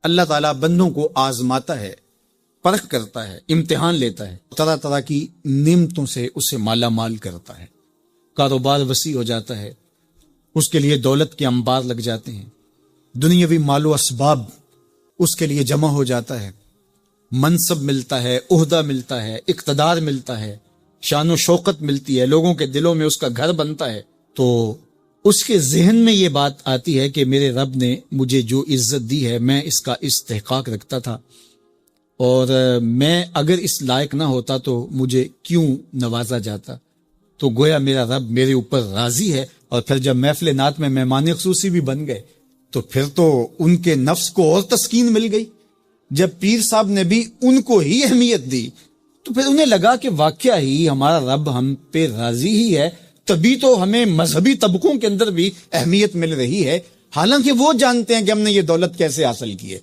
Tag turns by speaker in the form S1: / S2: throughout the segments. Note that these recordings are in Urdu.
S1: اللہ تعالیٰ بندوں کو آزماتا ہے، پرکھ کرتا ہے، امتحان لیتا ہے، طرح طرح کی نعمتوں سے اسے مالا مال کرتا ہے، کاروبار وسیع ہو جاتا ہے، اس کے لیے دولت کے انبار لگ جاتے ہیں، دنیاوی مال و اسباب اس کے لیے جمع ہو جاتا ہے، منصب ملتا ہے، عہدہ ملتا ہے، اقتدار ملتا ہے، شان و شوکت ملتی ہے، لوگوں کے دلوں میں اس کا گھر بنتا ہے، تو اس کے ذہن میں یہ بات آتی ہے کہ میرے رب نے مجھے جو عزت دی ہے میں اس کا استحقاق رکھتا تھا، اور میں اگر اس لائق نہ ہوتا تو مجھے کیوں نوازا جاتا، تو گویا میرا رب میرے اوپر راضی ہے۔ اور پھر جب محفل نعت میں مہمان خصوصی بھی بن گئے تو پھر تو ان کے نفس کو اور تسکین مل گئی۔ جب پیر صاحب نے بھی ان کو ہی اہمیت دی تو پھر انہیں لگا کہ واقعہ ہی ہمارا رب ہم پہ راضی ہی ہے، تبھی تو ہمیں مذہبی طبقوں کے اندر بھی اہمیت مل رہی ہے، حالانکہ وہ جانتے ہیں کہ ہم نے یہ دولت کیسے حاصل کی ہے،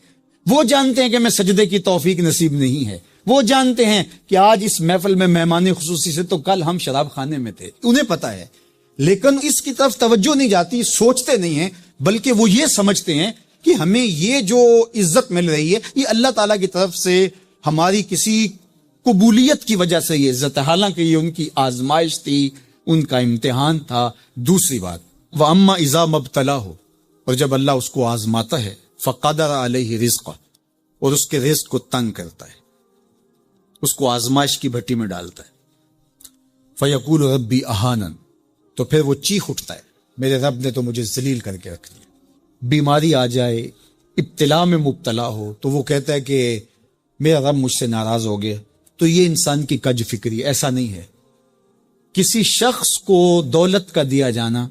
S1: وہ جانتے ہیں کہ ہمیں سجدے کی توفیق نصیب نہیں ہے، وہ جانتے ہیں کہ آج اس محفل میں مہمان خصوصی سے تو کل ہم شراب خانے میں تھے، انہیں پتا ہے، لیکن اس کی طرف توجہ نہیں جاتی، سوچتے نہیں ہیں، بلکہ وہ یہ سمجھتے ہیں کہ ہمیں یہ جو عزت مل رہی ہے یہ اللہ تعالیٰ کی طرف سے ہماری کسی قبولیت کی وجہ سے یہ عزت ہے، حالانکہ یہ ان کی آزمائش تھی، ان کا امتحان تھا۔ دوسری بات، وَأَمَّا إِذَا مَبْتَلَاهُ، اور جب اللہ اس کو آزماتا ہے، فَقَدَرَ عَلَيْهِ رِزْقَهُ، اور اس کے رزق کو تنگ کرتا ہے، اس کو آزمائش کی بھٹی میں ڈالتا ہے، فَيَقُولُ رَبِّي أَهَانَنِ، تو پھر وہ چیخ اٹھتا ہے، میرے رب نے تو مجھے ذلیل کر کے رکھ دیا۔ بیماری آ جائے، ابتلا میں مبتلا ہو تو وہ کہتا ہے کہ میرا رب مجھ سے ناراض ہو گیا۔ تو یہ انسان کی کج فکری، ایسا نہیں ہے۔ کسی شخص کو دولت کا دیا جانا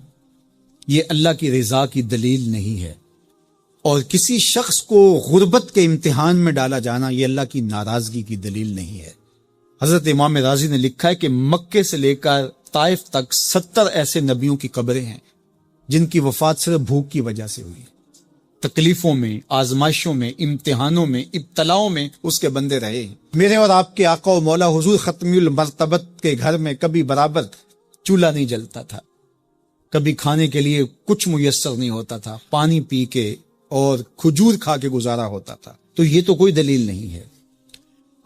S1: یہ اللہ کی رضا کی دلیل نہیں ہے، اور کسی شخص کو غربت کے امتحان میں ڈالا جانا یہ اللہ کی ناراضگی کی دلیل نہیں ہے۔ حضرت امام رازی نے لکھا ہے کہ مکے سے لے کر طائف تک 70 ایسے نبیوں کی قبریں ہیں جن کی وفات صرف بھوک کی وجہ سے ہوئی، تکلیفوں میں، آزمائشوں میں، امتحانوں میں، ابتلاؤں میں اس کے بندے رہے ہیں۔ میرے اور آپ کے آقا و مولا حضور ختمی المرتبت کے گھر میں کبھی برابر چولہا نہیں جلتا تھا، کبھی کھانے کے لیے کچھ میسر نہیں ہوتا تھا، پانی پی کے اور کھجور کھا کے گزارا ہوتا تھا، تو یہ تو کوئی دلیل نہیں ہے۔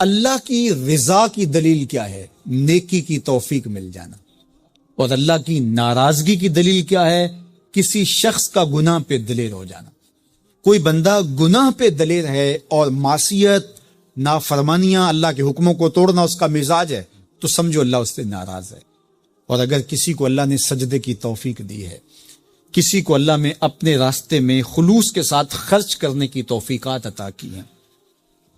S1: اللہ کی رضا کی دلیل کیا ہے؟ نیکی کی توفیق مل جانا۔ اور اللہ کی ناراضگی کی دلیل کیا ہے؟ کسی شخص کا گناہ پہ دلیر ہو جانا۔ کوئی بندہ گناہ پہ دلیر ہے اور معصیت، نافرمانیاں، اللہ کے حکموں کو توڑنا اس کا مزاج ہے، تو سمجھو اللہ اس سے ناراض ہے۔ اور اگر کسی کو اللہ نے سجدے کی توفیق دی ہے، کسی کو اللہ نے اپنے راستے میں خلوص کے ساتھ خرچ کرنے کی توفیقات عطا کی ہیں،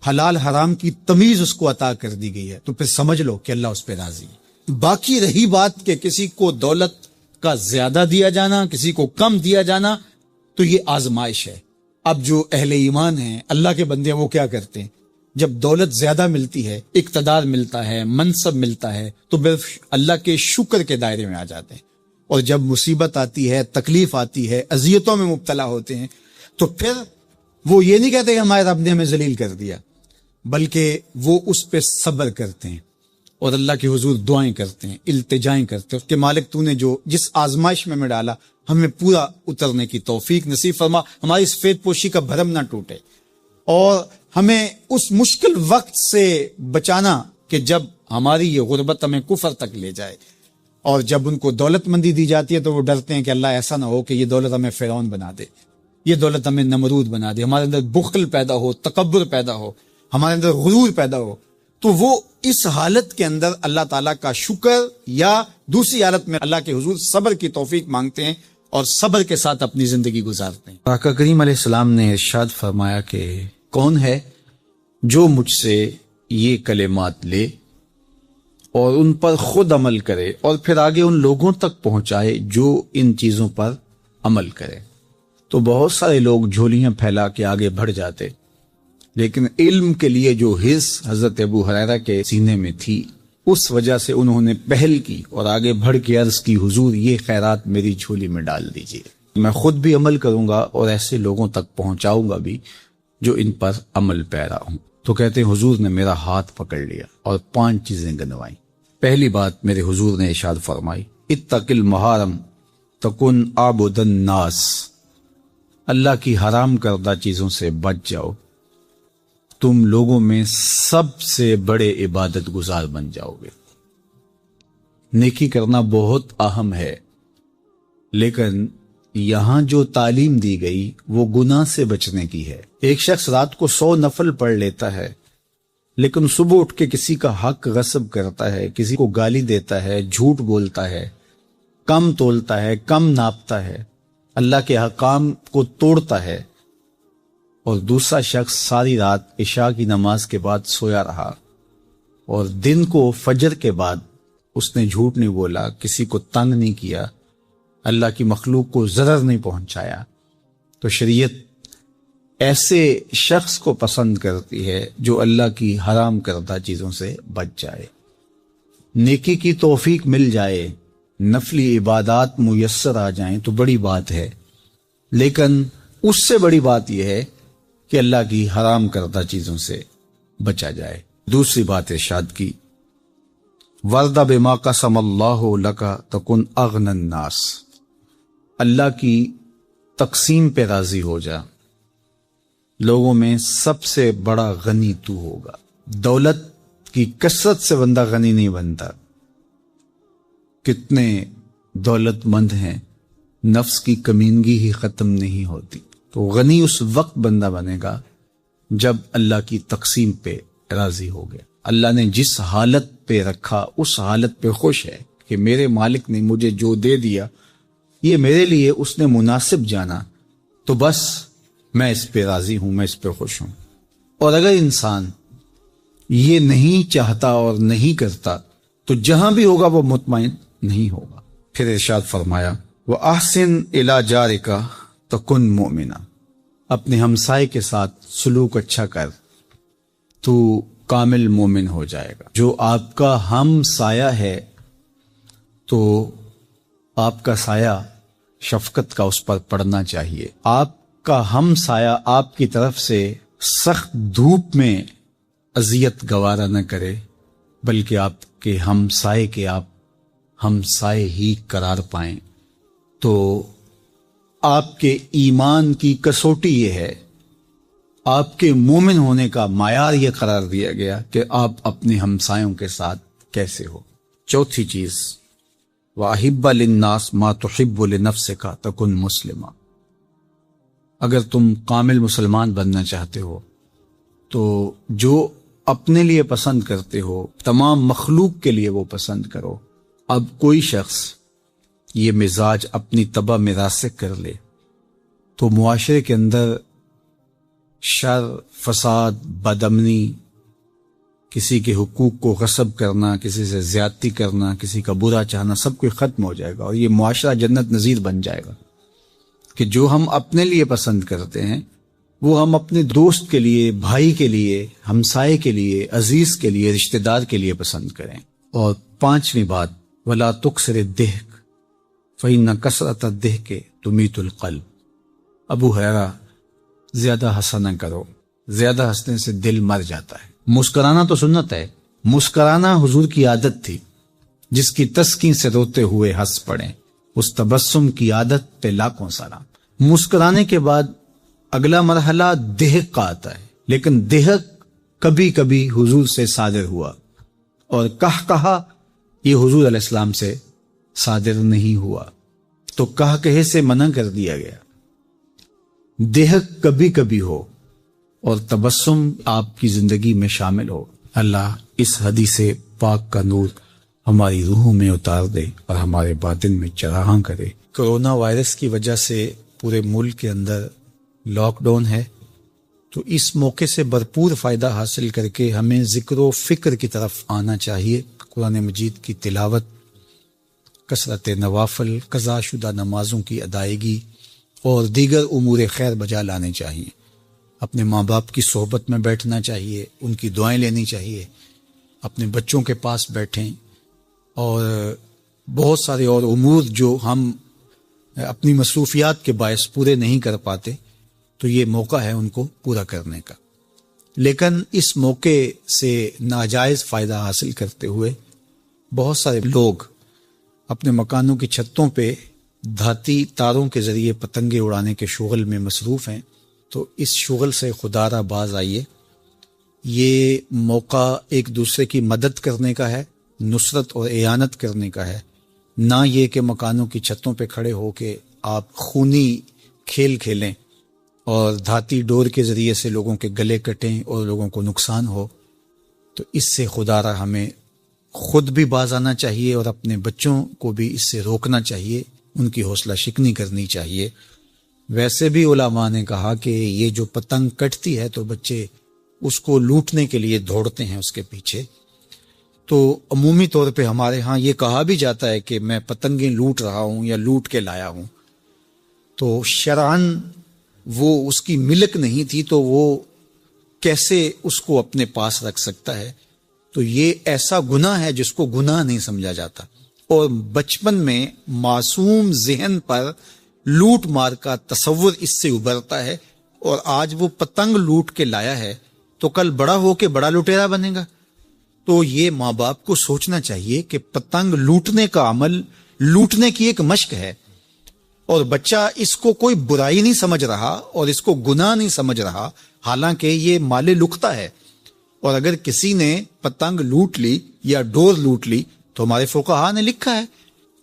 S1: حلال حرام کی تمیز اس کو عطا کر دی گئی ہے، تو پھر سمجھ لو کہ اللہ اس پہ راضی ہے۔ باقی رہی بات کہ کسی کو دولت کا زیادہ دیا جانا، کسی کو کم دیا جانا، تو یہ آزمائش ہے۔ اب جو اہل ایمان ہیں، اللہ کے بندے ہیں، وہ کیا کرتے ہیں؟ جب دولت زیادہ ملتی ہے، اقتدار ملتا ہے، منصب ملتا ہے، تو صرف اللہ کے شکر کے دائرے میں آ جاتے ہیں، اور جب مصیبت آتی ہے، تکلیف آتی ہے، اذیتوں میں مبتلا ہوتے ہیں، تو پھر وہ یہ نہیں کہتے کہ ہمارے رب نے ہمیں ذلیل کر دیا، بلکہ وہ اس پہ صبر کرتے ہیں اور اللہ کے حضور دعائیں کرتے ہیں، التجائیں کرتے ہیں کہ مالک تو نے جو جس آزمائش میں ڈالا ہمیں پورا اترنے کی توفیق نصیب فرما، ہماری اس فید پوشی کا بھرم نہ ٹوٹے، اور ہمیں اس مشکل وقت سے بچانا کہ جب ہماری یہ غربت ہمیں کفر تک لے جائے۔ اور جب ان کو دولت مندی دی جاتی ہے تو وہ ڈرتے ہیں کہ اللہ ایسا نہ ہو کہ یہ دولت ہمیں فرعون بنا دے، یہ دولت ہمیں نمرود بنا دے، ہمارے اندر بخل پیدا ہو، تکبر پیدا ہو، ہمارے اندر غرور پیدا ہو، تو وہ اس حالت کے اندر اللہ تعالیٰ کا شکر یا دوسری حالت میں اللہ کے حضور صبر کی توفیق مانگتے ہیں اور صبر کے ساتھ اپنی زندگی گزارتے ہیں۔ آقا کریم علیہ السلام نے ارشاد فرمایا کہ کون ہے جو مجھ سے یہ کلمات لے اور ان پر خود عمل کرے اور پھر آگے ان لوگوں تک پہنچائے جو ان چیزوں پر عمل کرے۔ تو بہت سارے لوگ جھولیاں پھیلا کے آگے بڑھ جاتے، لیکن علم کے لیے جو حرص حضرت ابو ہریرہ کے سینے میں تھی، اس وجہ سے انہوں نے پہل کی اور آگے بڑھ کے عرض کی حضور یہ خیرات میری جھولی میں ڈال دیجئے، میں خود بھی عمل کروں گا اور ایسے لوگوں تک پہنچاؤں گا بھی جو ان پر عمل پیرا ہوں۔ تو کہتے ہیں حضور نے میرا ہاتھ پکڑ لیا اور 5 چیزیں گنوائیں۔ پہلی بات میرے حضور نے ارشاد فرمائی، اتق المحارم تکن عابد الناس، اللہ کی حرام کردہ چیزوں سے بچ جاؤ تم لوگوں میں سب سے بڑے عبادت گزار بن جاؤ گے۔ نیکی کرنا بہت اہم ہے، لیکن یہاں جو تعلیم دی گئی وہ گناہ سے بچنے کی ہے۔ ایک شخص رات کو 100 نفل پڑھ لیتا ہے، لیکن صبح اٹھ کے کسی کا حق غصب کرتا ہے، کسی کو گالی دیتا ہے، جھوٹ بولتا ہے، کم تولتا ہے، کم ناپتا ہے، اللہ کے احکام کو توڑتا ہے، اور دوسرا شخص ساری رات عشاء کی نماز کے بعد سویا رہا اور دن کو فجر کے بعد اس نے جھوٹ نہیں بولا، کسی کو تنگ نہیں کیا، اللہ کی مخلوق کو ضرر نہیں پہنچایا، تو شریعت ایسے شخص کو پسند کرتی ہے جو اللہ کی حرام کردہ چیزوں سے بچ جائے۔ نیکی کی توفیق مل جائے، نفلی عبادات میسر آ جائیں تو بڑی بات ہے، لیکن اس سے بڑی بات یہ ہے کہ اللہ کی حرام کردہ چیزوں سے بچا جائے۔ دوسری بات ارشاد کی، وَرْضَ بِمَا قَسَمَ اللَّهُ لَكَ تَكُنْ أَغْنَى النَّاسِ، اللہ کی تقسیم پہ راضی ہو جا، لوگوں میں سب سے بڑا غنی تو ہوگا۔ دولت کی کثرت سے بندہ غنی نہیں بنتا، کتنے دولت مند ہیں، نفس کی کمینگی ہی ختم نہیں ہوتی۔ تو غنی اس وقت بندہ بنے گا جب اللہ کی تقسیم پہ راضی ہو گیا، اللہ نے جس حالت پہ رکھا اس حالت پہ خوش ہے کہ میرے مالک نے مجھے جو دے دیا یہ میرے لیے اس نے مناسب جانا، تو بس میں اس پہ راضی ہوں، میں اس پہ خوش ہوں۔ اور اگر انسان یہ نہیں چاہتا اور نہیں کرتا تو جہاں بھی ہوگا وہ مطمئن نہیں ہوگا۔ پھر ارشاد فرمایا، وَأَحْسِنْ إِلَىٰ جَارِكَ تَكُنْ مُؤْمِنًا، اپنے ہمسائے کے ساتھ سلوک اچھا کر تو کامل مومن ہو جائے گا۔ جو آپ کا ہم سایہ ہے تو آپ کا سایہ شفقت کا اس پر پڑنا چاہیے۔ آپ کا ہم سایہ آپ کی طرف سے سخت دھوپ میں اذیت گوارا نہ کرے، بلکہ آپ کے ہم سائے کے آپ ہم سائے ہی قرار پائیں۔ تو آپ کے ایمان کی کسوٹی یہ ہے، آپ کے مومن ہونے کا معیار یہ قرار دیا گیا کہ آپ اپنے ہمسایوں کے ساتھ کیسے ہو۔ چوتھی چیز، وَأَحِبَّ لِلنَّاسِ مَا تُحِبُّ لِنَفْسِكَ تَكُنْ مُسْلِمًا، اگر تم کامل مسلمان بننا چاہتے ہو تو جو اپنے لیے پسند کرتے ہو تمام مخلوق کے لیے وہ پسند کرو۔ اب کوئی شخص یہ مزاج اپنی طبع میں راسخ کر لے تو معاشرے کے اندر شر، فساد، بدامنی، کسی کے حقوق کو غصب کرنا، کسی سے زیادتی کرنا، کسی کا برا چاہنا، سب کچھ ختم ہو جائے گا، اور یہ معاشرہ جنت نظیر بن جائے گا کہ جو ہم اپنے لیے پسند کرتے ہیں وہ ہم اپنے دوست کے لیے، بھائی کے لیے، ہمسائے کے لیے، عزیز کے لیے، رشتہ دار کے لیے پسند کریں۔ اور پانچویں بات، وَلَا تُكْثِرِ الضِّحْكَ فَإِنَّ كَثْرَةَ الضِّحْكِ تُمِيتُ الْقَلْبَ، ابو ہریرہ زیادہ ہنسا نہ کرو، زیادہ ہنسنے سے دل مر جاتا ہے۔ مسکرانا تو سنت ہے، مسکرانا حضور کی عادت تھی، جس کی تسکین سے روتے ہوئے ہنس پڑیں، اس تبسم کی عادت پہ لاکھوں سلام۔ مسکرانے کے بعد اگلا مرحلہ دہک کا آتا ہے، لیکن دہک کبھی کبھی حضور سے صادر ہوا، اور کہا یہ حضور علیہ السلام سے صادر نہیں ہوا، تو کہے سے منع کر دیا گیا۔ دہک کبھی کبھی ہو اور تبسم آپ کی زندگی میں شامل ہو۔ اللہ اس حدیث پاک کا نور ہماری روحوں میں اتار دے اور ہمارے باطن میں چراغاں کرے۔ کرونا وائرس کی وجہ سے پورے ملک کے اندر لاک ڈاؤن ہے، تو اس موقع سے بھرپور فائدہ حاصل کر کے ہمیں ذکر و فکر کی طرف آنا چاہیے۔ قرآن مجید کی تلاوت، کثرت نوافل، قضا شدہ نمازوں کی ادائیگی اور دیگر امور خیر بجا لانے چاہیے۔ اپنے ماں باپ کی صحبت میں بیٹھنا چاہیے، ان کی دعائیں لینی چاہیے، اپنے بچوں کے پاس بیٹھیں، اور بہت سارے اور امور جو ہم اپنی مصروفیات کے باعث پورے نہیں کر پاتے، تو یہ موقع ہے ان کو پورا کرنے کا۔ لیکن اس موقع سے ناجائز فائدہ حاصل کرتے ہوئے بہت سارے لوگ اپنے مکانوں کی چھتوں پہ دھاتی تاروں کے ذریعے پتنگیں اڑانے کے شغل میں مصروف ہیں، تو اس شغل سے خدا را باز آئیے یہ موقع ایک دوسرے کی مدد کرنے کا ہے، نصرت اور اعانت کرنے کا ہے، نہ یہ کہ مکانوں کی چھتوں پہ کھڑے ہو کے آپ خونی کھیل کھیلیں اور دھاتی ڈور کے ذریعے سے لوگوں کے گلے کٹیں اور لوگوں کو نقصان ہو۔ تو اس سے خدا را ہمیں خود بھی باز آنا چاہیے اور اپنے بچوں کو بھی اس سے روکنا چاہیے، ان کی حوصلہ شکنی کرنی چاہیے۔ ویسے بھی علماء نے کہا کہ یہ جو پتنگ کٹتی ہے تو بچے اس کو لوٹنے کے لیے دوڑتے ہیں اس کے پیچھے۔ تو عمومی طور پہ ہمارے ہاں یہ کہا بھی جاتا ہے کہ میں پتنگیں لوٹ رہا ہوں یا لوٹ کے لایا ہوں، تو شرعاً وہ اس کی ملک نہیں تھی تو وہ کیسے اس کو اپنے پاس رکھ سکتا ہے؟ تو یہ ایسا گناہ ہے جس کو گناہ نہیں سمجھا جاتا، اور بچپن میں معصوم ذہن پر لوٹ مار کا تصور اس سے ابھرتا ہے، اور آج وہ پتنگ لوٹ کے لایا ہے تو کل بڑا ہو کے بڑا لٹیرا بنے گا۔ تو یہ ماں باپ کو سوچنا چاہیے کہ پتنگ لوٹنے کا عمل لوٹنے کی ایک مشق ہے، اور بچہ اس کو کوئی برائی نہیں سمجھ رہا اور اس کو گناہ نہیں سمجھ رہا، حالانکہ یہ مال لکھتا ہے۔ اور اگر کسی نے پتنگ لوٹ لی یا ڈور لوٹ لی تو ہمارے فقہاء نے لکھا ہے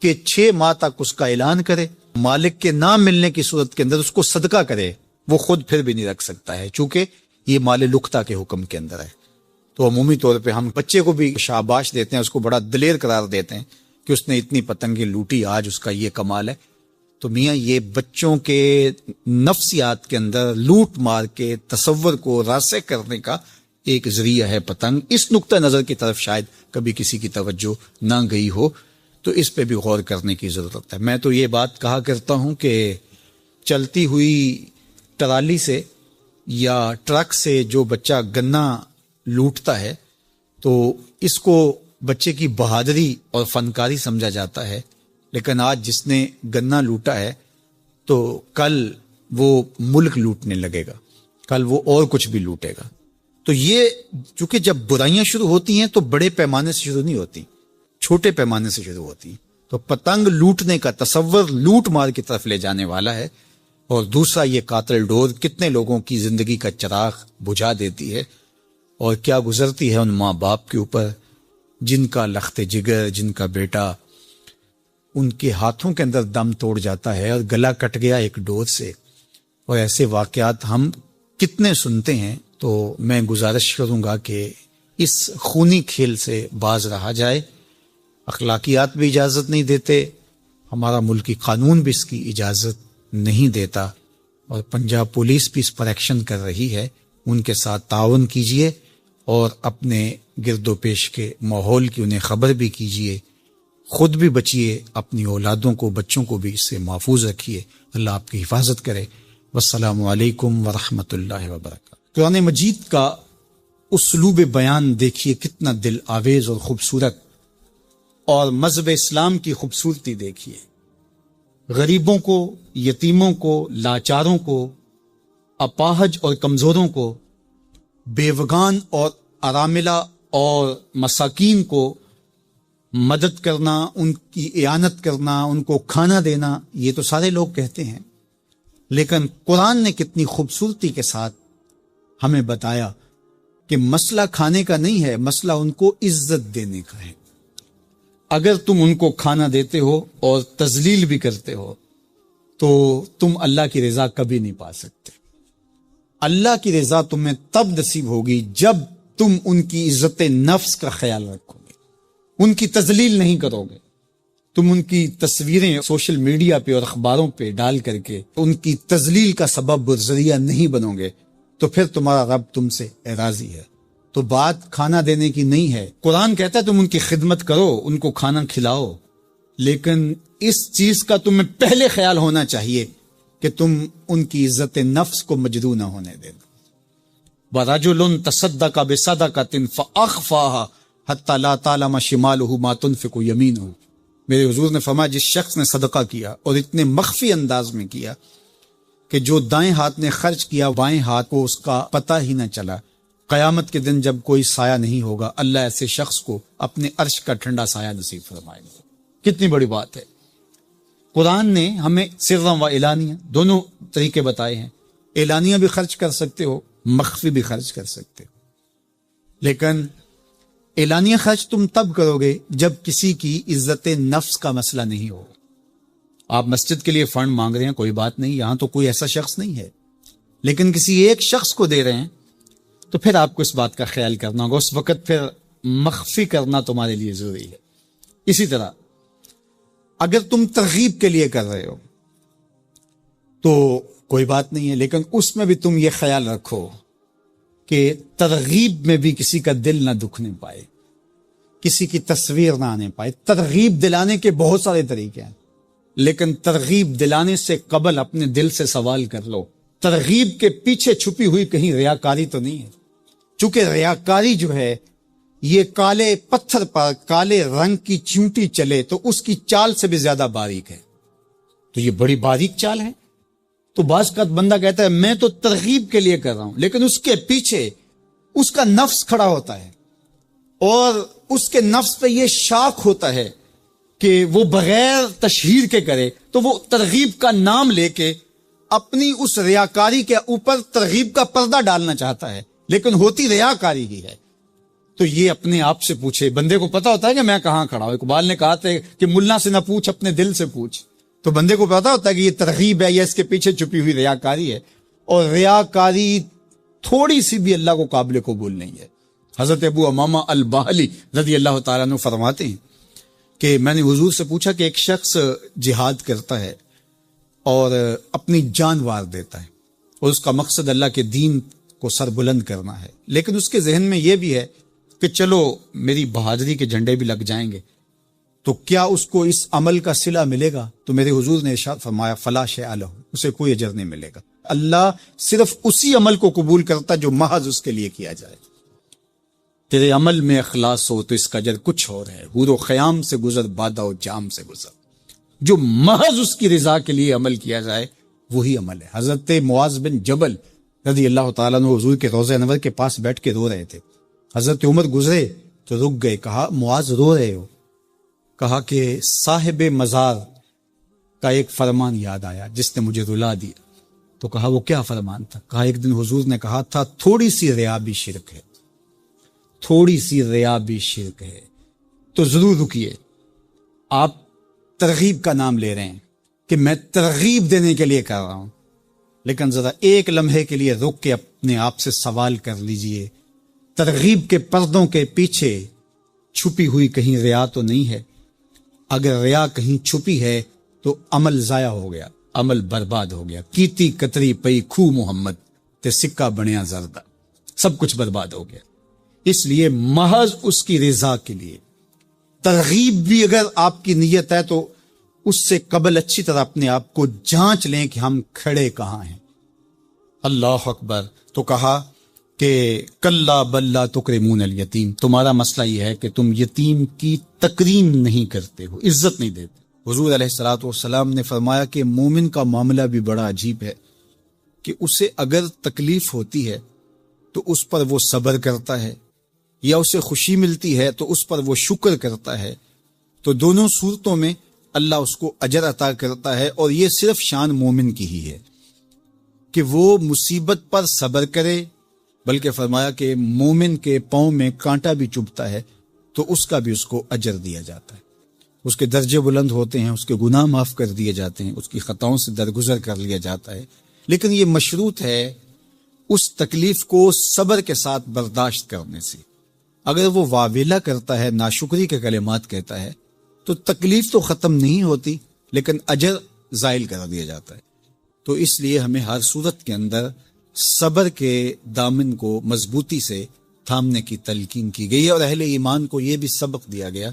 S1: کہ 6 ماہ تک اس کا اعلان کرے، مالک کے نہ ملنے کی صورت کے اندر اس کو صدقہ کرے، وہ خود پھر بھی نہیں رکھ سکتا ہے چونکہ یہ مال لکھتا کے حکم کے اندر ہے۔ تو عمومی طور پہ ہم بچے کو بھی شاباش دیتے ہیں، اس کو بڑا دلیر قرار دیتے ہیں کہ اس نے اتنی پتنگیں لوٹی، آج اس کا یہ کمال ہے۔ تو میاں یہ بچوں کے نفسیات کے اندر لوٹ مار کے تصور کو راسخ کرنے کا ایک ذریعہ ہے پتنگ۔ اس نقطہ نظر کی طرف شاید کبھی کسی کی توجہ نہ گئی ہو، تو اس پہ بھی غور کرنے کی ضرورت ہے۔ میں تو یہ بات کہا کرتا ہوں کہ چلتی ہوئی ٹرالی سے یا ٹرک سے جو بچہ گنا لوٹتا ہے تو اس کو بچے کی بہادری اور فنکاری سمجھا جاتا ہے، لیکن آج جس نے گنا لوٹا ہے تو کل وہ ملک لوٹنے لگے گا، کل وہ اور کچھ بھی لوٹے گا۔ تو یہ چونکہ جب برائیاں شروع ہوتی ہیں تو بڑے پیمانے سے شروع نہیں ہوتی، چھوٹے پیمانے سے شروع ہوتی ہیں۔ تو پتنگ لوٹنے کا تصور لوٹ مار کی طرف لے جانے والا ہے، اور دوسرا یہ قاتل ڈور کتنے لوگوں کی زندگی کا چراغ بجھا دیتی ہے، اور کیا گزرتی ہے ان ماں باپ کے اوپر جن کا لخت جگر، جن کا بیٹا ان کے ہاتھوں کے اندر دم توڑ جاتا ہے اور گلا کٹ گیا ایک ڈور سے۔ اور ایسے واقعات ہم کتنے سنتے ہیں۔ تو میں گزارش کروں گا کہ اس خونی کھیل سے باز رہا جائے۔ اخلاقیات بھی اجازت نہیں دیتے، ہمارا ملکی قانون بھی اس کی اجازت نہیں دیتا، اور پنجاب پولیس بھی اس پر ایکشن کر رہی ہے۔ ان کے ساتھ تعاون کیجئے اور اپنے گرد و پیش کے ماحول کی انہیں خبر بھی کیجئے، خود بھی بچیے، اپنی اولادوں کو، بچوں کو بھی اس سے محفوظ رکھیے۔ اللہ آپ کی حفاظت کرے۔ والسلام علیکم ورحمۃ اللہ وبرکاتہ۔ قرآن مجید کا اسلوب بیان دیکھیے کتنا دل آویز اور خوبصورت، اور مذہب اسلام کی خوبصورتی دیکھیے۔ غریبوں کو، یتیموں کو، لاچاروں کو، اپاہج اور کمزوروں کو، بیوگان اور اراملہ اور مساکین کو مدد کرنا، ان کی اعانت کرنا، ان کو کھانا دینا، یہ تو سارے لوگ کہتے ہیں، لیکن قرآن نے کتنی خوبصورتی کے ساتھ ہمیں بتایا کہ مسئلہ کھانے کا نہیں ہے، مسئلہ ان کو عزت دینے کا ہے۔ اگر تم ان کو کھانا دیتے ہو اور تذلیل بھی کرتے ہو تو تم اللہ کی رضا کبھی نہیں پا سکتے۔ اللہ کی رضا تمہیں تب نصیب ہوگی جب تم ان کی عزت نفس کا خیال رکھو گے، ان کی تذلیل نہیں کرو گے۔ تم ان کی تصویریں سوشل میڈیا پہ اور اخباروں پہ ڈال کر کے ان کی تذلیل کا سبب اور ذریعہ نہیں بنو گے تو پھر تمہارا رب تم سے راضی ہے۔ تو بات کھانا دینے کی نہیں ہے، قرآن کہتا ہے تم ان کی خدمت کرو، ان کو کھانا کھلاؤ، لیکن اس چیز کا تمہیں پہلے خیال ہونا چاہیے کہ تم ان کی عزت نفس کو مجروح نہ ہونے دینا۔ وَرَجُلٌ تَصَدَّقَ بِصَدَقَةٍ فَأَخْفَاهَا حَتَّى لَا تَعْلَمَ شِمَالُهُ مَا تُنْفِقُ يَمِينُهُ۔ میرے حضور نے فرمایا جس شخص نے صدقہ کیا اور اتنے مخفی انداز میں کیا کہ جو دائیں ہاتھ نے خرچ کیا بائیں ہاتھ کو اس کا پتہ ہی نہ چلا، قیامت کے دن جب کوئی سایہ نہیں ہوگا اللہ ایسے شخص کو اپنے عرش کا ٹھنڈا سایہ نصیب فرمائے گا۔ کتنی بڑی بات ہے۔ قرآن نے ہمیں سرًا و اعلانیہ دونوں طریقے بتائے ہیں۔ اعلانیہ بھی خرچ کر سکتے ہو، مخفی بھی خرچ کر سکتے ہو۔ لیکن اعلانیہ خرچ تم تب کرو گے جب کسی کی عزت نفس کا مسئلہ نہیں ہو. آپ مسجد کے لیے فنڈ مانگ رہے ہیں، کوئی بات نہیں، یہاں تو کوئی ایسا شخص نہیں ہے، لیکن کسی ایک شخص کو دے رہے ہیں تو پھر آپ کو اس بات کا خیال کرنا ہوگا، اس وقت پھر مخفی کرنا تمہارے لیے ضروری ہے. اسی طرح اگر تم ترغیب کے لیے کر رہے ہو تو کوئی بات نہیں ہے، لیکن اس میں بھی تم یہ خیال رکھو کہ ترغیب میں بھی کسی کا دل نہ دکھنے پائے، کسی کی تصویر نہ آنے پائے. ترغیب دلانے کے بہت سارے طریقے ہیں، لیکن ترغیب دلانے سے قبل اپنے دل سے سوال کر لو، ترغیب کے پیچھے چھپی ہوئی کہیں ریاکاری تو نہیں ہے؟ چونکہ ریاکاری جو ہے یہ کالے پتھر پر کالے رنگ کی چیونٹی چلے تو اس کی چال سے بھی زیادہ باریک ہے. تو یہ بڑی باریک چال ہے. تو بعض کا بندہ کہتا ہے میں تو ترغیب کے لیے کر رہا ہوں، لیکن اس کے پیچھے اس کا نفس کھڑا ہوتا ہے اور اس کے نفس پہ یہ شاک ہوتا ہے کہ وہ بغیر تشہیر کے کرے، تو وہ ترغیب کا نام لے کے اپنی اس ریاکاری کے اوپر ترغیب کا پردہ ڈالنا چاہتا ہے، لیکن ہوتی ریاکاری ہی ہے. تو یہ اپنے آپ سے پوچھے. بندے کو پتا ہوتا ہے کہ میں کہاں کھڑا ہوں. اقبال نے کہا تھا کہ ملا سے نہ پوچھ اپنے دل سے پوچھ. تو بندے کو پتا ہوتا ہے کہ یہ ترغیب ہے یا اس کے پیچھے چھپی ہوئی ریاکاری ہے، اور ریاکاری تھوڑی سی بھی اللہ کو قابل قبول نہیں ہے. حضرت ابو امامہ الباہلی رضی اللہ تعالیٰ عنہ فرماتے ہیں کہ میں نے حضور سے پوچھا کہ ایک شخص جہاد کرتا ہے اور اپنی جان وار دیتا ہے اور اس کا مقصد اللہ کے دین کو سر بلند کرنا ہے، لیکن اس کے ذہن میں یہ بھی ہے کہ چلو میری بہادری کے جھنڈے بھی لگ جائیں گے، تو کیا اس کو اس عمل کا صلہ ملے گا؟ تو میرے حضور نے ارشاد فرمایا فلا شیء لہ، اسے کوئی اجر نہیں ملے گا. اللہ صرف اسی عمل کو قبول کرتا جو محض اس کے لیے کیا جائے. تیرے عمل میں اخلاص ہو تو اس کا اجر کچھ اور ہے. حور و خیام سے گزر، بادہ و جام سے گزر. جو محض اس کی رضا کے لیے عمل کیا جائے وہی عمل ہے. حضرت معاذ بن جبل رضی اللہ تعالیٰ عنہ حضور کے روضہ انور کے پاس بیٹھ کے رو رہے تھے. حضرت عمر گزرے تو رک گئے. کہا معاذ رو رہے ہو؟ کہا کہ صاحب مزار کا ایک فرمان یاد آیا جس نے مجھے رلا دیا. تو کہا وہ کیا فرمان تھا؟ کہا ایک دن حضور نے کہا تھا تھوڑی سی ریا بھی شرک ہے، تھوڑی سی ریا بھی شرک ہے. تو ضرور رکیے، آپ ترغیب کا نام لے رہے ہیں کہ میں ترغیب دینے کے لیے کر رہا ہوں، لیکن ذرا ایک لمحے کے لیے رک کے اپنے آپ سے سوال کر لیجئے، ترغیب کے پردوں کے پیچھے چھپی ہوئی کہیں ریا تو نہیں ہے؟ اگر ریا کہیں چھپی ہے تو عمل ضائع ہو گیا، عمل برباد ہو گیا. کیتی کتری پئی کھو محمد تے سکہ بنیا زردہ، سب کچھ برباد ہو گیا. اس لیے محض اس کی رضا کے لیے ترغیب بھی اگر آپ کی نیت ہے تو اس سے قبل اچھی طرح اپنے آپ کو جانچ لیں کہ ہم کھڑے کہاں ہیں. اللہ اکبر. تو کہا کہ کلا بلا تکرمون الیتیم، تمہارا مسئلہ یہ ہے کہ تم یتیم کی تکریم نہیں کرتے ہو، عزت نہیں دیتے. حضور علیہ الصلوۃ والسلام نے فرمایا کہ مومن کا معاملہ بھی بڑا عجیب ہے کہ اسے اگر تکلیف ہوتی ہے تو اس پر وہ صبر کرتا ہے، یا اسے خوشی ملتی ہے تو اس پر وہ شکر کرتا ہے. تو دونوں صورتوں میں اللہ اس کو اجر عطا کرتا ہے، اور یہ صرف شان مومن کی ہی ہے کہ وہ مصیبت پر صبر کرے. بلکہ فرمایا کہ مومن کے پاؤں میں کانٹا بھی چبھتا ہے تو اس کا بھی اس کو اجر دیا جاتا ہے، اس کے درجے بلند ہوتے ہیں، اس کے گناہ معاف کر دیے جاتے ہیں، اس کی خطاؤں سے درگزر کر لیا جاتا ہے. لیکن یہ مشروط ہے اس تکلیف کو صبر کے ساتھ برداشت کرنے سے. اگر وہ واویلا کرتا ہے، ناشکری کے کلمات کہتا ہے، تو تکلیف تو ختم نہیں ہوتی لیکن اجر زائل کر دیا جاتا ہے. تو اس لیے ہمیں ہر صورت کے اندر صبر کے دامن کو مضبوطی سے تھامنے کی تلقین کی گئی ہے. اور اہل ایمان کو یہ بھی سبق دیا گیا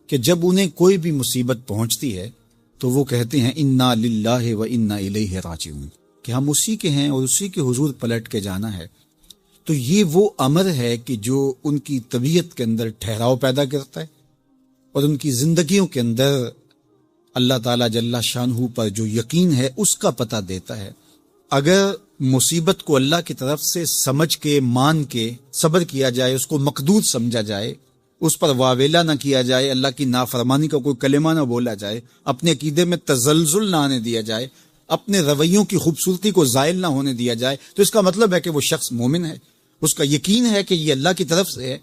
S1: کہ جب انہیں کوئی بھی مصیبت پہنچتی ہے تو وہ کہتے ہیں انا للہ و انا الیہ راجعون، کہ ہم اسی کے ہیں اور اسی کے حضور پلٹ کے جانا ہے. تو یہ وہ امر ہے کہ جو ان کی طبیعت کے اندر ٹھہراؤ پیدا کرتا ہے اور ان کی زندگیوں کے اندر اللہ تعالیٰ جل شانہ پر جو یقین ہے اس کا پتہ دیتا ہے. اگر مصیبت کو اللہ کی طرف سے سمجھ کے مان کے صبر کیا جائے، اس کو مقدور سمجھا جائے، اس پر واویلا نہ کیا جائے، اللہ کی نافرمانی کا کوئی کلمہ نہ بولا جائے، اپنے عقیدے میں تزلزل نہ آنے دیا جائے، اپنے رویوں کی خوبصورتی کو زائل نہ ہونے دیا جائے، تو اس کا مطلب ہے کہ وہ شخص مومن ہے. اس کا یقین ہے کہ یہ اللہ کی طرف سے ہے،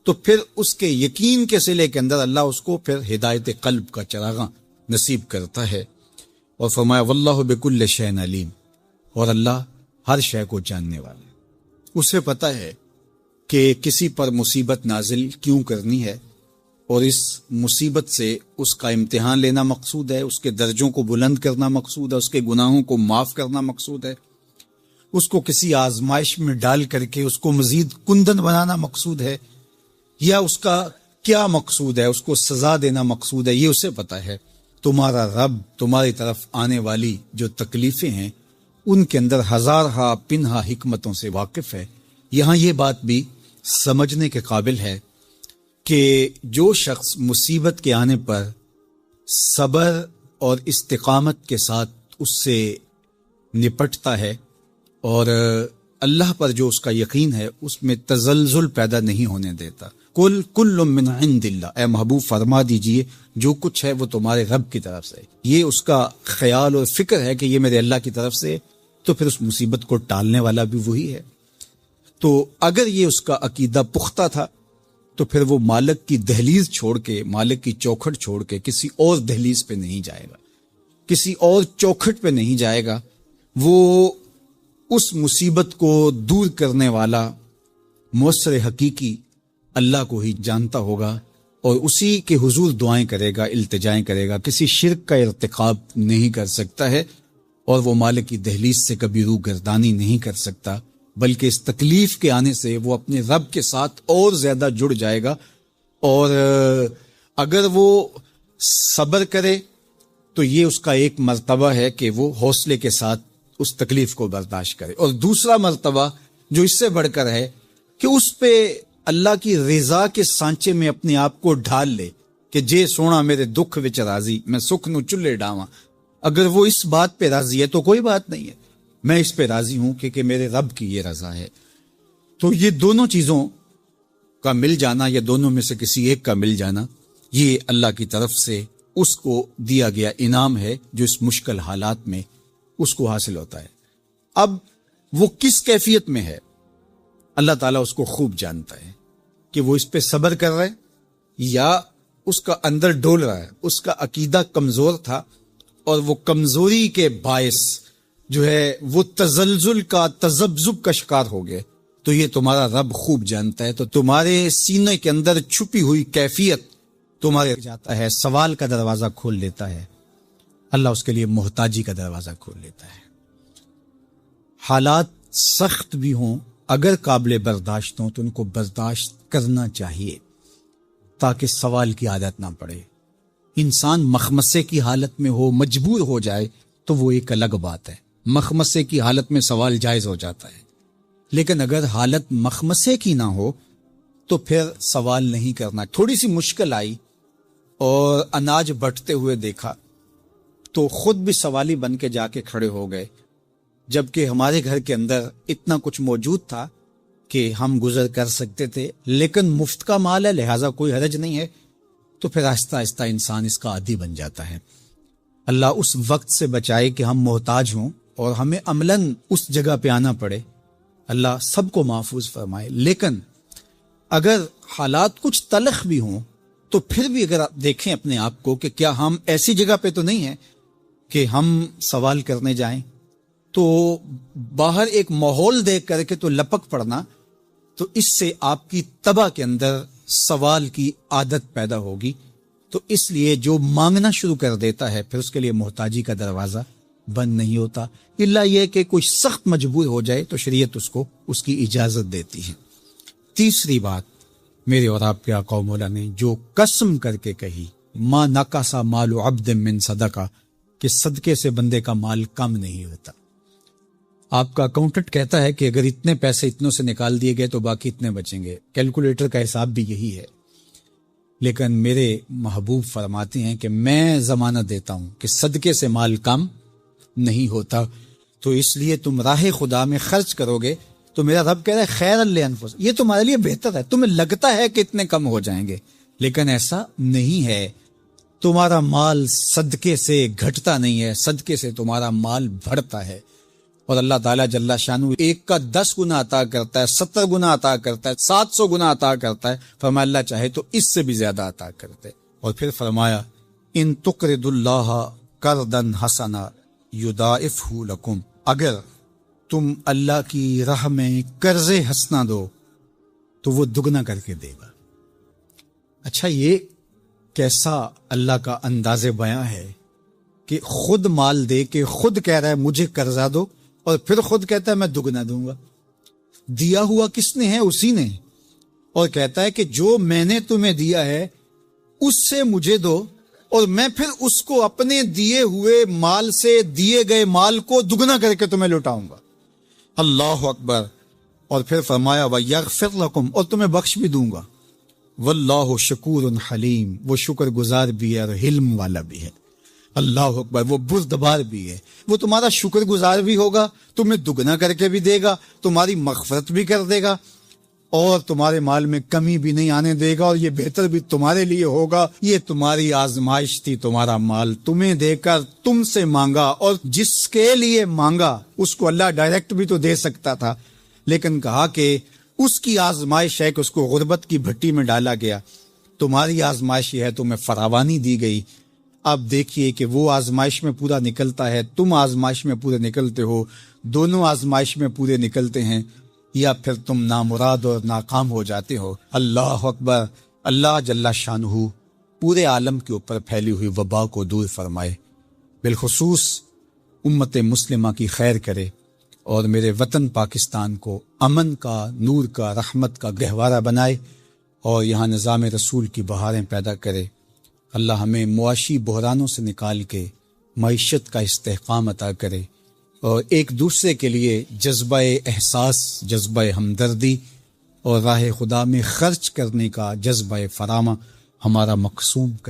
S1: تو پھر اس کے یقین کے صلے کے اندر اللہ اس کو پھر ہدایت قلب کا چراغاں نصیب کرتا ہے۔ اور فرمایا واللہ بکل شیء علیم، اور اللہ ہر شے کو جاننے والا ہے، اسے پتہ ہے کہ کسی پر مصیبت نازل کیوں کرنی ہے، اور اس مصیبت سے اس کا امتحان لینا مقصود ہے، اس کے درجوں کو بلند کرنا مقصود ہے، اس کے گناہوں کو معاف کرنا مقصود ہے، اس کو کسی آزمائش میں ڈال کر کے اس کو مزید کندن بنانا مقصود ہے، یا اس کا کیا مقصود ہے، اس کو سزا دینا مقصود ہے، یہ اسے پتہ ہے۔ تمہارا رب تمہاری طرف آنے والی جو تکلیفیں ہیں ان کے اندر ہزارہا پنہا حکمتوں سے واقف ہے۔ یہاں یہ بات بھی سمجھنے کے قابل ہے کہ جو شخص مصیبت کے آنے پر صبر اور استقامت کے ساتھ اس سے نپٹتا ہے اور اللہ پر جو اس کا یقین ہے اس میں تزلزل پیدا نہیں ہونے دیتا، کل من عند اللہ، اے محبوب فرما دیجئے جو کچھ ہے وہ تمہارے رب کی طرف سے، یہ اس کا خیال اور فکر ہے کہ یہ میرے اللہ کی طرف سے، تو پھر اس مصیبت کو ٹالنے والا بھی وہی ہے۔ تو اگر یہ اس کا عقیدہ پختہ تھا تو پھر وہ مالک کی دہلیز چھوڑ کے، مالک کی چوکھٹ چھوڑ کے کسی اور دہلیز پہ نہیں جائے گا، کسی اور چوکھٹ پہ نہیں جائے گا، وہ اس مصیبت کو دور کرنے والا مؤثر حقیقی اللہ کو ہی جانتا ہوگا اور اسی کے حضور دعائیں کرے گا، التجائیں کرے گا، کسی شرک کا ارتکاب نہیں کر سکتا ہے اور وہ مالک کی دہلیز سے کبھی روح گردانی نہیں کر سکتا، بلکہ اس تکلیف کے آنے سے وہ اپنے رب کے ساتھ اور زیادہ جڑ جائے گا، اور اگر وہ صبر کرے تو یہ اس کا ایک مرتبہ ہے کہ وہ حوصلے کے ساتھ اس تکلیف کو برداشت کرے، اور دوسرا مرتبہ جو اس سے بڑھ کر ہے کہ اس پہ اللہ کی رضا کے سانچے میں اپنے آپ کو ڈھال لے کہ جے سونا میرے دکھ وچ راضی، میں سکھ نو چلے ڈاواں۔ اگر وہ اس بات پہ راضی ہے تو کوئی بات نہیں ہے، میں اس پہ راضی ہوں کہ میرے رب کی یہ رضا ہے۔ تو یہ دونوں چیزوں کا مل جانا یا دونوں میں سے کسی ایک کا مل جانا، یہ اللہ کی طرف سے اس کو دیا گیا انعام ہے جو اس مشکل حالات میں اس کو حاصل ہوتا ہے۔ اب وہ کس کیفیت میں ہے اللہ تعالیٰ اس کو خوب جانتا ہے کہ وہ اس پہ صبر کر رہا ہے یا اس کا اندر ڈول رہا ہے، اس کا عقیدہ کمزور تھا اور وہ کمزوری کے باعث جو ہے وہ تزلزل کا، تذبذب کا شکار ہو گئے، تو یہ تمہارا رب خوب جانتا ہے۔ تو تمہارے سینے کے اندر چھپی ہوئی کیفیت تمہارے جاتا ہے، سوال کا دروازہ کھول لیتا ہے، اللہ اس کے لیے محتاجی کا دروازہ کھول لیتا ہے۔ حالات سخت بھی ہوں، اگر قابل برداشت ہوں تو ان کو برداشت کرنا چاہیے تاکہ سوال کی عادت نہ پڑے۔ انسان مخمسے کی حالت میں ہو، مجبور ہو جائے تو وہ ایک الگ بات ہے، مخمسے کی حالت میں سوال جائز ہو جاتا ہے، لیکن اگر حالت مخمسے کی نہ ہو تو پھر سوال نہیں کرنا۔ تھوڑی سی مشکل آئی اور اناج بٹتے ہوئے دیکھا تو خود بھی سوالی بن کے جا کے کھڑے ہو گئے، جبکہ ہمارے گھر کے اندر اتنا کچھ موجود تھا کہ ہم گزر کر سکتے تھے، لیکن مفت کا مال ہے لہٰذا کوئی حرج نہیں ہے، تو پھر آہستہ آہستہ انسان اس کا عادی بن جاتا ہے۔ اللہ اس وقت سے بچائے کہ ہم محتاج ہوں اور ہمیں عملاً اس جگہ پہ آنا پڑے، اللہ سب کو محفوظ فرمائے۔ لیکن اگر حالات کچھ تلخ بھی ہوں تو پھر بھی اگر آپ دیکھیں اپنے آپ کو کہ کیا ہم ایسی جگہ پہ تو نہیں ہیں کہ ہم سوال کرنے جائیں، تو باہر ایک ماحول دیکھ کر کے تو لپک پڑنا، تو اس سے آپ کی طبع کے اندر سوال کی عادت پیدا ہوگی۔ تو اس لیے جو مانگنا شروع کر دیتا ہے پھر اس کے لیے محتاجی کا دروازہ بند نہیں ہوتا، الا یہ کہ کوئی سخت مجبور ہو جائے تو شریعت اس کو اس کی اجازت دیتی ہے۔ تیسری بات میرے اور آپ کے آقا و مولا نے جو قسم کر کے کہی، ما نقص مال عبد من صدقہ، کہ صدقے سے بندے کا مال کم نہیں ہوتا۔ آپ کا اکاؤنٹنٹ کہتا ہے کہ اگر اتنے پیسے اتنوں سے نکال دیے گئے تو باقی اتنے بچیں گے، کیلکولیٹر کا حساب بھی یہی ہے، لیکن میرے محبوب فرماتے ہیں کہ میں ضمانت دیتا ہوں کہ صدقے سے مال کم نہیں ہوتا، تو اس لیے تم راہ خدا میں خرچ کرو گے تو میرا رب کہہ رہا ہے خیر لانفسکم، یہ تمہارے لیے بہتر ہے، تمہیں لگتا ہے کہ اتنے کم ہو جائیں گے لیکن ایسا نہیں ہے، تمہارا مال صدقے سے گھٹتا نہیں ہے، صدقے سے تمہارا مال بڑھتا ہے۔ اور اللہ تعالیٰ جل شانہ 1 کا 10 گنا عطا کرتا ہے، 70 گنا عطا کرتا ہے، 700 گنا عطا کرتا ہے، فرمایا اللہ چاہے تو اس سے بھی زیادہ عطا کرتے۔ اور پھر فرمایا ان تقرض اللہ قرضا حسنا یضاعفہ لکم، اگر تم اللہ کی راہ میں قرض حسنا دو تو وہ دگنا کر کے دے گا۔ اچھا، یہ کیسا اللہ کا انداز بیاں ہے کہ خود مال دے کے خود کہہ رہا ہے مجھے قرضہ دو، اور پھر خود کہتا ہے میں دگنا دوں گا۔ دیا ہوا کس نے ہے؟ اسی نے، اور کہتا ہے کہ جو میں نے تمہیں دیا ہے اس سے مجھے دو، اور میں پھر اس کو اپنے دیے ہوئے مال سے دیے گئے مال کو دگنا کر کے تمہیں لوٹاؤں گا۔ اللہ اکبر۔ اور پھر فرمایا وَيَغْفِرْ لَكُمْ، اور تمہیں بخش بھی دوں گا۔ واللہ شکور حلیم، وہ شکر گزار بھی ہے اور حلم والا بھی ہے۔ اللہ اکبر، وہ بردبار بھی ہے، وہ تمہارا شکر گزار بھی ہوگا، تمہیں دگنا کر کے بھی دے گا، تمہاری مغفرت بھی کر دے گا، اور تمہارے مال میں کمی بھی نہیں آنے دے گا، اور یہ بہتر بھی تمہارے لیے ہوگا۔ یہ تمہاری آزمائش تھی، تمہارا مال تمہیں دے کر تم سے مانگا، اور جس کے لیے مانگا اس کو اللہ ڈائریکٹ بھی تو دے سکتا تھا، لیکن کہا کہ اس کی آزمائش ہے کہ اس کو غربت کی بھٹی میں ڈالا گیا۔ تمہاری آزمائش یہ ہے، تمہیں فراوانی دی گئی۔ اب دیکھیے کہ وہ آزمائش میں پورا نکلتا ہے، تم آزمائش میں پورے نکلتے ہو، دونوں آزمائش میں پورے نکلتے ہیں، یا پھر تم نامراد اور ناکام ہو جاتے ہو۔ اللہ اکبر۔ اللہ جل شانہ پورے عالم کے اوپر پھیلی ہوئی وبا کو دور فرمائے، بالخصوص امت مسلمہ کی خیر کرے، اور میرے وطن پاکستان کو امن کا، نور کا، رحمت کا گہوارہ بنائے، اور یہاں نظام رسول کی بہاریں پیدا کرے۔ اللہ ہمیں معاشی بحرانوں سے نکال کے معیشت کا استحکام عطا کرے، اور ایک دوسرے کے لیے جذبہ احساس، جذبہ ہمدردی اور راہ خدا میں خرچ کرنے کا جذبہ فراما ہمارا مقسوم کرے۔